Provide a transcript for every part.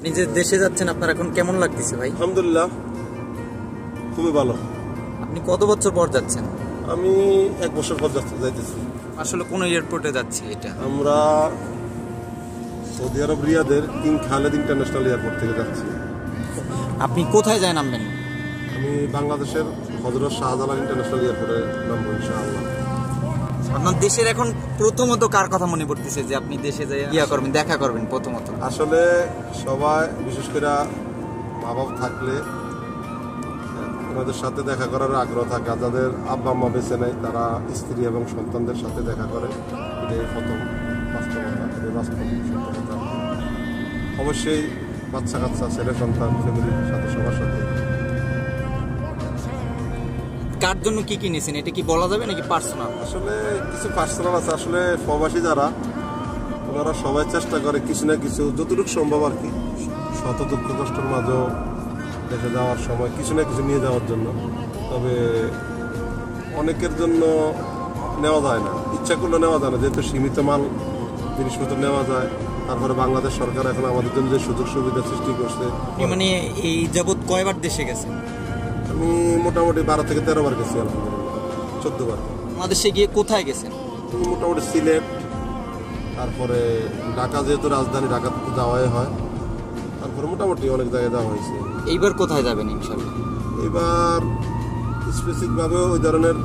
নিজের দেশে যাচ্ছেন, আপনার এখন কেমন লাগতেছে ভাই? আলহামদুলিল্লাহ, খুবই ভালো। আপনি কত বছর পর যাচ্ছেন? আমি 1 বছর পর যাইতেছি। আসলে কোন এয়ারপোর্টে যাচ্ছি এটা? আমরা সৌদি আরব রিয়াদের কিং খালেদ ইন্টারন্যাশনাল এয়ারপোর্ট থেকে যাচ্ছি। আপনি কোথায় যায় নামবেন? আমি বাংলাদেশের হযরত শাহজালাল ইন্টারন্যাশনাল এয়ারপোর্টে নামবো ইনশাআল্লাহ। আপনার দেশের এখন প্রথমত কার কথা মনে পড়তেছে যে আপনি দেশে যাই করবেন, দেখা করবেন প্রথমত? আসলে সবাই, বিশেষ করে মা বাবা থাকলে ওনাদের সাথে দেখা করার আগ্রহ থাকে, আর যাদের আব্বা আম্মা বেঁচে নেয় তারা স্ত্রী এবং সন্তানদের সাথে দেখা করে। এটাই প্রথম বাস্তবতা, এটাই বাস্তব সত্যতা। অবশ্যই বাচ্চা কাচ্চা, ছেলে সন্তান, ফ্যামিলির সাথে, সবার সাথে। কার জন্য কি কিনেছেন এটা কি বলা যাবে নাকি পার্সোনাল? আসলে কিছু পার্সোনাল আছে। আসলে প্রবাসী যারা, ওনারা সবাই চেষ্টা করে কিছু না কিছু, যতটুকু সম্ভব আর কি, শত দুঃখ কষ্টের মাঝেও দেশে যাওয়ার সময় কিছু না কিছু নিয়ে যাওয়ার জন্য। তবে অনেকের জন্য নেওয়া যায় না, ইচ্ছা করলে নেওয়া যায় না, যেহেতু সীমিত মাল জিনিসপত্র নেওয়া যায়। তারপরে বাংলাদেশ সরকার এখন আমাদের জন্য যে সুযোগ সুবিধা সৃষ্টি করছে। মানে এই যাবৎ কয়বার দেশে গেছেন? আমি মোটামুটি 12 থেকে 13 বার গেছি, আলহামদুলিল্লাহ 14 বার। বাংলাদেশে গিয়ে কোথায় গেছেন? মোটামুটি সিলেট, তারপরে ঢাকা, যেহেতু রাজধানী, ঢাকাতে তো যাওয়াই হয়। তারপরে মোটামুটি অনেক জায়গায় যাওয়া হয়েছে। এইবার কোথায় যাবেন ইনশাআল্লাহ? এবার স্পেসিফিকভাবে ওই ধরনের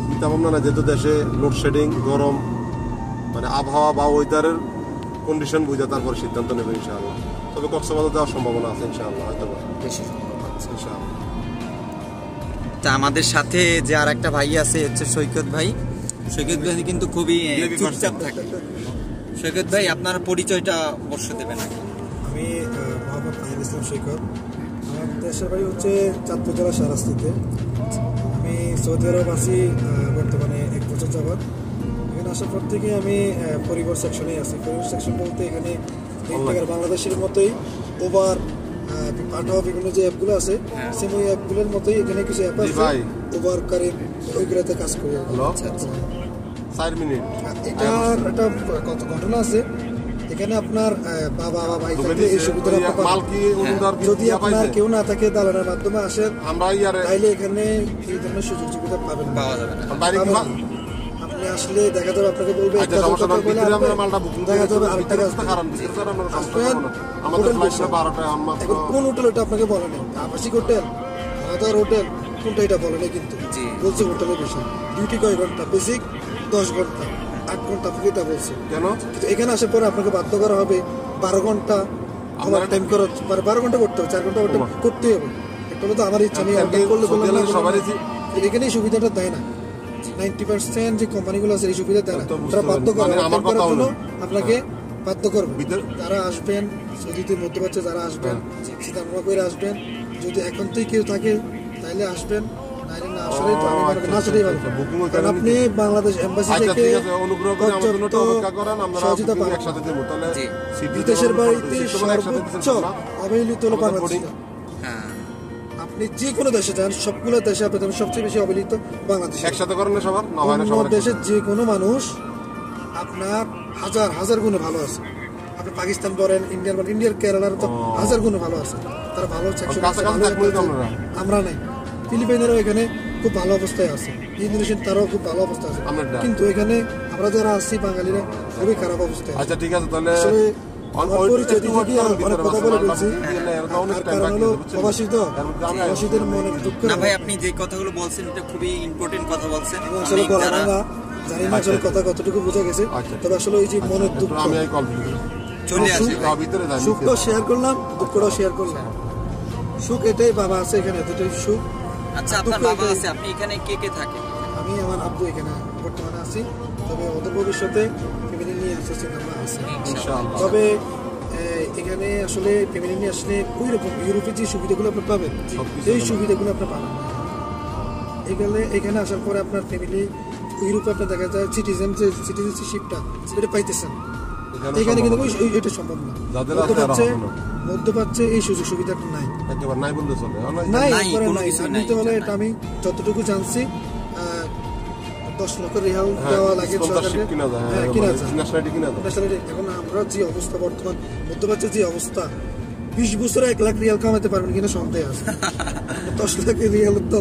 চিন্তা ভাবনা না, যেহেতু দেশে লোডশেডিং, গরম, মানে আবহাওয়া বা ওয়েদারের কন্ডিশন বুঝে তারপরে সিদ্ধান্ত নেবে ইনশাআল্লাহ। তবে কক্সবাজার যাওয়ার সম্ভাবনা আছে ইনশাআল্লাহ, হয়তো বেশি সম্ভব আছে ইনশাআল্লাহ। তা আমাদের সাথে যে আর একটা ভাই আছে হচ্ছে সৈকত ভাই। সৈকত ভাই কিন্তু খুবই চুপচাপ থাকে। সৈকত ভাই, আপনার পরিচয়টা অবশ্য দেবেন নাকি? আমি মোহাম্মদ ফাহিম ইসলাম সৈকত। আমার দেশের বাড়ি হচ্ছে চাঁদপুর জেলা শাহরাস্তিতে। আমি সৌদি আরব আছি বর্তমানে 1 বছর যাবৎ। এখানে আসার পর থেকে আমি পরিবার সেকশনে আছি। পরিবার সেকশন বলতে এখানে বাংলাদেশের মতোই ওভার পাঠাওয়া বিভিন্ন যে অ্যাপগুলো আছে, সেম ওই অ্যাপগুলোর মতোই এখানে কিছু অ্যাপ আছে, ওভার কারেন্ট, ওইগুলোতে কাজ করি। আচ্ছা, 4 মিনিট। এটার একটা কত ঘটনা আছে। এখানে আপনার বাবা বা ভাই থাকলে এই সুবিধাটা যদি আপনার কেউ না থাকে, দালালের মাধ্যমে আসেন, তাইলে এখানে এই ধরনের সুযোগ সুবিধা পাবেন, পাওয়া যাবে না। আপনি আসলে দেখা যাবে, আপনাকে বলবে দেখা যাবে আরেকটা কাজ। এখন কোন হোটেল ওটা আপনাকে বলে নেই, আবাসিক হোটেল, খাওয়া হোটেল কোনটা এটা বলে নেই, কিন্তু বলছে হোটেলের বিষয়। ডিউটি কয় ঘন্টা? বেসিক 10 ঘন্টা, 8 ঘন্টা আপনাকে এটা বলছে। কেন? এখানে আসার পরে আপনাকে বাধ্য করা হবে 12 ঘন্টা আমার টাইম করা, 12 ঘন্টা করতে হবে, 4 ঘন্টা করতেই হবে। এটা তো আমার ইচ্ছা নেই, এখানে সুবিধাটা দেয় না। 90% যে কোম্পানিগুলো আছে এই সুবিধা দেয় না, তারা বাধ্য করে আপনাকে বাধ্য করবে। যারা আসবেন, সৌদিতে মধ্যপ্রাচ্যে যারা আসবেন, চিন্তা করে আসবেন। যদি এখন থেকে কেউ থাকে তাইলে আসবেন, নাইলে না আসলে তো আমি মনে করি না আসলেই ভালো। কারণ আপনি বাংলাদেশ এম্বাসি থেকে সহযোগিতা পাবেন। বিদেশের বাড়িতে সর্বোচ্চ অবহেলিত হলো বাংলাদেশ। আপনি যে কোনো দেশে যান, সবগুলো দেশে আপনাদের সবচেয়ে বেশি অবহেলিত বাংলাদেশ। একসাথে করেন না সবার, অন্য দেশের যে কোনো মানুষ আপনার হাজার হাজার গুণে ভালো আছে। আপনি পাকিস্তান বলেন, ইন্ডিয়ার বলেন, ইন্ডিয়ার কেরালার তো হাজার গুণে ভালো আছে, তারা ভালো সেকশন। আমরা নাই। ফিলিপাইনেরও এখানে খুব ভালো অবস্থায় আছে, ইন্দোনেশিয়ান তারাও খুব ভালো অবস্থায় আছে, কিন্তু এখানে আমরা যারা আসছি বাঙালিরা খুবই খারাপ অবস্থায়। আচ্ছা, ঠিক আছে, তাহলে আপনি যে কথাগুলো বলছেন এটা খুবই ইম্পর্টেন্ট কথা বলছেন। জানি না আসলে কথা কতটুকু বোঝা গেছে, তবে আসলে ওই যে মনের দুঃখ, চলে আসি সুখটাও শেয়ার করলাম, দুঃখটাও শেয়ার করলাম। সুখ এটাই, বাবা আছে এখানে, এটাই সুখ। আচ্ছা, আপনার বাবা আছে, আপনি এখানে কে কে থাকেন? আমি আমার আব্বু এখানে বর্তমানে আছি, তবে ওদের ভবিষ্যতে ফ্যামিলি নিয়ে আসতে চিন্তা আছে। তবে এখানে আসলে ফ্যামিলি নিয়ে আসলে ওই রকম ইউরোপের যে সুবিধাগুলো আপনি পাবেন, এই সুবিধাগুলো আপনি পাবেন না। এখানে আসার পরে আপনার ফ্যামিলি ইউরোপে আপনার দেখা যায় সিটিজেনশিপটা এটা পাইতেছেন, এখানে কিন্তু এটা সম্ভব না। মধ্যপ্রাচ্যে এই সুযোগ সুবিধাটা নাই, নিতে হলে এটা আমি যতটুকু জানছি 10 লক্ষ রিয়াল দেওয়া লাগে স্পন্সরশিপ কিনা যায়, ন্যাশনালিটি কিনা যায়। এখন আমরা যে অবস্থা বর্তমান মধ্যপ্রাচ্যের যে অবস্থা, 20 বছরে 1 লাখ রিয়াল কামাতে পারবেন কিনা সন্দেহ আছে। 10 লাখ রিয়াল তো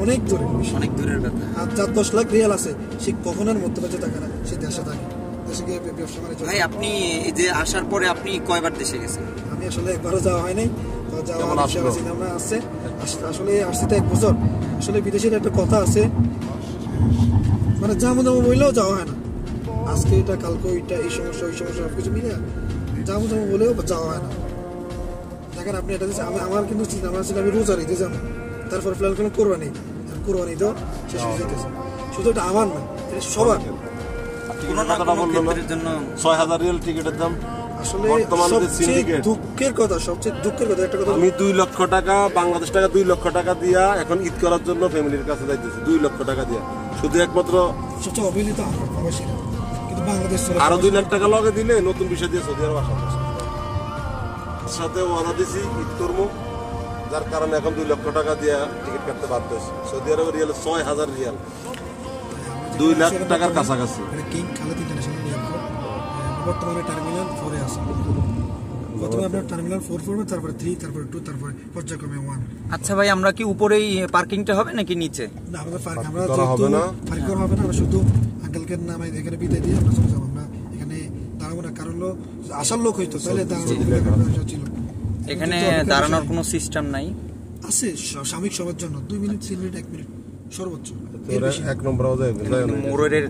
অনেক দূরের কথা। আর যার 10 লাখ রিয়াল আছে সে কখনো মধ্যপ্রাচ্যে থাকে না, সে দেশে থাকে, দেশে গিয়ে ব্যবসা বাণিজ্য। ভাই আপনি এই যে আসার পরে আপনি কয়বার দেশে গেছেন? আমি আসলে একবারও যাওয়া হয় নাই, তো যাওয়ার চিন্তা আছে। আসলে আসছি তো 1 বছর। আসলে বিদেশের একটা কথা আছে, মানে যাবো বললেও যাওয়া হয় না। আজকে এটা কালকে ওইটা, এই সমস্যা ওই সমস্যা সবকিছু মিলে যাবো বলেও যাওয়া হয় না। দেখেন আপনি এটা আমার কিন্তু চিন্তা ভাবনা ছিল আমি রোজার ঈদে যাবো, তারপর প্ল্যান করলাম কোরবানি, কোরবানি তো শেষ হয়ে যেতেছে। শুধু এটা আমার না, এটা সবার। $6,000 রিয়াল টিকিটের দাম আসলে দুঃখের কথা, সবচেয়ে দুঃখের কথা একটা কথা, আমি 2 লক্ষ টাকা বাংলাদেশ টাকা 2 লক্ষ টাকা দিয়া এখন ঈদ করার জন্য ফ্যামিলির কাছে যাইতেছি, 2 লক্ষ টাকা দিয়া। শুধু একমাত্র সবচেয়ে অবহেলিত প্রবাসীরা, কিন্তু বাংলাদেশ আরো 2 লাখ টাকা লগে দিলে নতুন বিষয় দিয়ে সৌদি আরব আসার সাথে ওয়াদা দিছি ঈদ করবো, যার কারণে এখন 2 লক্ষ টাকা দিয়া টিকিট কাটতে বাধ্য হয়েছি। সৌদি আরবের রিয়াল 6,000 রিয়াল, 2 লাখ টাকার কাছাকাছি। কিং খালেদ ইন্টারন্যাশনাল এয়ারপোর্ট বর্তমানে টার্মিনাল 4 এ আছে। প্রথমে আপনার টার্মিনাল 4 পড়বে, তারপরে 3, তারপরে 2, তারপরে পর্যায়ক্রমে 1। আচ্ছা ভাই, আমরা কি উপরেই পার্কিংটা হবে নাকি নিচে? না, আমাদের আমরা হবে না, পার্কিং করা হবে না। আমরা শুধু আঙ্কেলকে নামাই এখানে বিদায় দিয়ে আমরা চলে যাবো। আমরা এখানে দাঁড়াবো না, কারণ আসার লোক হইতো তাহলে দাঁড়ানো ছিল। এখানে দাঁড়ানোর কোনো সিস্টেম নাই? আছে সাময়িক সবার জন্য 2 মিনিট, 3 মিনিট, 1 মিনিট সর্বোচ্চ। এক নম্বর মোটরের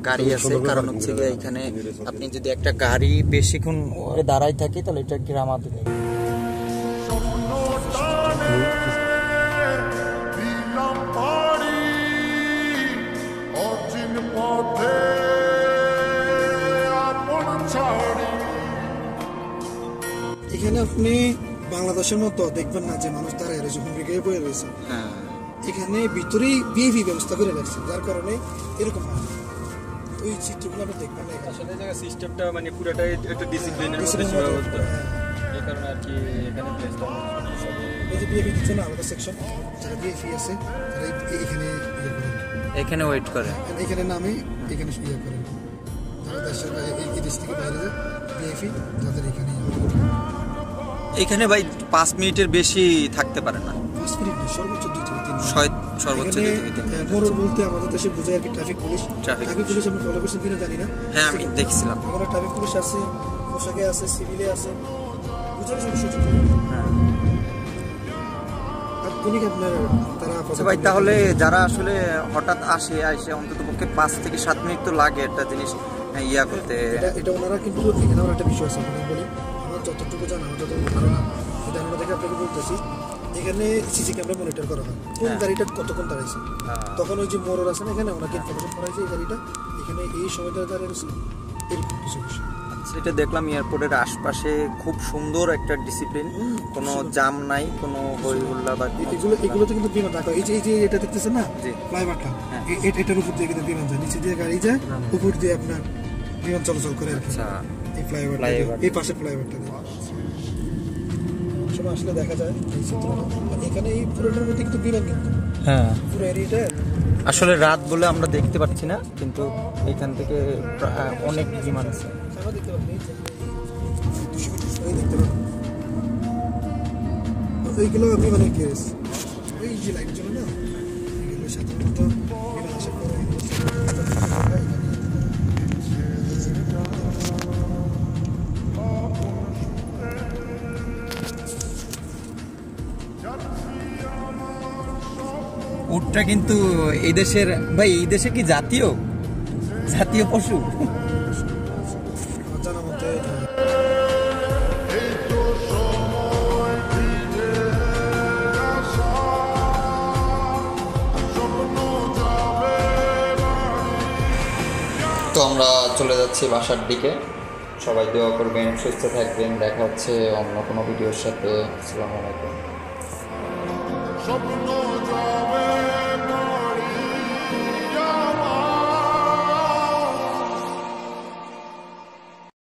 গাড়ি আছে, কারণ হচ্ছে এখানে আপনি যদি একটা গাড়ি বেশিক্ষণ দাঁড়াই থাকে তাহলে এটা গ্রামাতে নেই। এখানে আপনি বাংলাদেশের মতো দেখবেন না যে মানুষ দাঁড়ায় রয়েছে, হুমড়ি বয়ে রয়েছে। এখানে ভিতরেই বিএভি ব্যবস্থা করে রাখছে, যার কারণে এরকম ওই চিত্রগুলো আপনি দেখবেন না। আসলে এই জায়গা সিস্টেমটা মানে পুরোটাই একটা ডিসিপ্লিনের মধ্যে সীমাবদ্ধ, এই কারণে আর কি এখানে প্লেসটা এই যে বিএভি দিচ্ছে না আলাদা সেকশন, যারা বিএভি আছে তারা এখানে ইয়ে করে, এখানে ওয়েট করে, এখানে নামে এখানে ইয়ে করে। যারা দেশের এই দেশ থেকে বাইরে যায় বিএভি, তাদের এখানে এখানে ভাই 5 মিনিটের বেশি থাকতে পারে না। 5 মিনিট না, সর্বোচ্চ 2 থেকে 3 সর্বোচ্চ 2 থেকে 3 মিনিট। মোড় বলতে আমাদের দেশে বোঝায় আর কি ট্রাফিক পুলিশ। ট্রাফিক পুলিশ আপনি ফলো করছেন কিনা জানি না। হ্যাঁ, আমি দেখছিলাম। ওখানে ট্রাফিক পুলিশ আছে, পোশাকে আছে, সিভিলে আছে, বুঝার সুযোগ। হ্যাঁ, আর কোনিক আপনার তারা ভাই তাহলে যারা আসলে হঠাৎ আসে অন্তত পক্ষে 5 থেকে 7 মিনিট তো লাগে একটা জিনিস ইয়া করতে। এটা ওনারা কিন্তু এখানে আমার একটা বিষয় আছে, আমি বলি আমার যতটুকু জানা, আমার যতটুকু ধারণা, এই ধারণা থেকে আপনাকে বলতেছি। এখানে সিসি ক্যামেরা মনিটর করা হয় কোন গাড়িটা কতক্ষণ দাঁড়াইছে। তখন ওই যে মোড়র আছে না, এখানে ওনাকে ইনফরমেশন করাইছে এই গাড়িটা এখানে এই সময় দাঁড়িয়েছে, এরকম কিছু বিষয়। সেটা দেখলাম এয়ারপোর্টের আশপাশে খুব সুন্দর একটা ডিসিপ্লিন, কোনো জাম নাই, কোনো হইহুল্লা বা এগুলোতে কিন্তু বিমান রাখা। এই যে এটা দেখতেছেন না ফ্লাইওভারটা, এটার উপর দিয়ে কিন্তু বিমান যায়, নিচে দিয়ে গাড়ি যায়, উপর দিয়ে আপনার বিমান চলাচল করে আর কি। এই ফ্লাইওভারটা, এই পাশে ফ্লাইওভারটা দিয়ে সময় আসলে দেখা যায় এই চিত্রটা। এখানে এই পুরোটার মধ্যে কিন্তু বিমান, কিন্তু হ্যাঁ পুরো এরিয়াটা আসলে রাত বলে আমরা দেখতে পাচ্ছি না, কিন্তু এখান থেকে অনেক বিমান আছে। দেখতে পাবেন দেখতে পাবেন ওইগুলো বিমানের কেস, ওই যে লাইট ছিল না, এগুলো সাধারণত বিমান আসার পরে উটটা কিন্তু এই দেশের, ভাই এই দেশে কি জাতীয় পশু? জানা মতে তো আমরা চলে যাচ্ছি বাসার দিকে। সবাই দোয়া করবেন, সুস্থ থাকবেন। দেখা হচ্ছে অন্য কোনো ভিডিওর সাথে। আসসালামু আলাইকুম।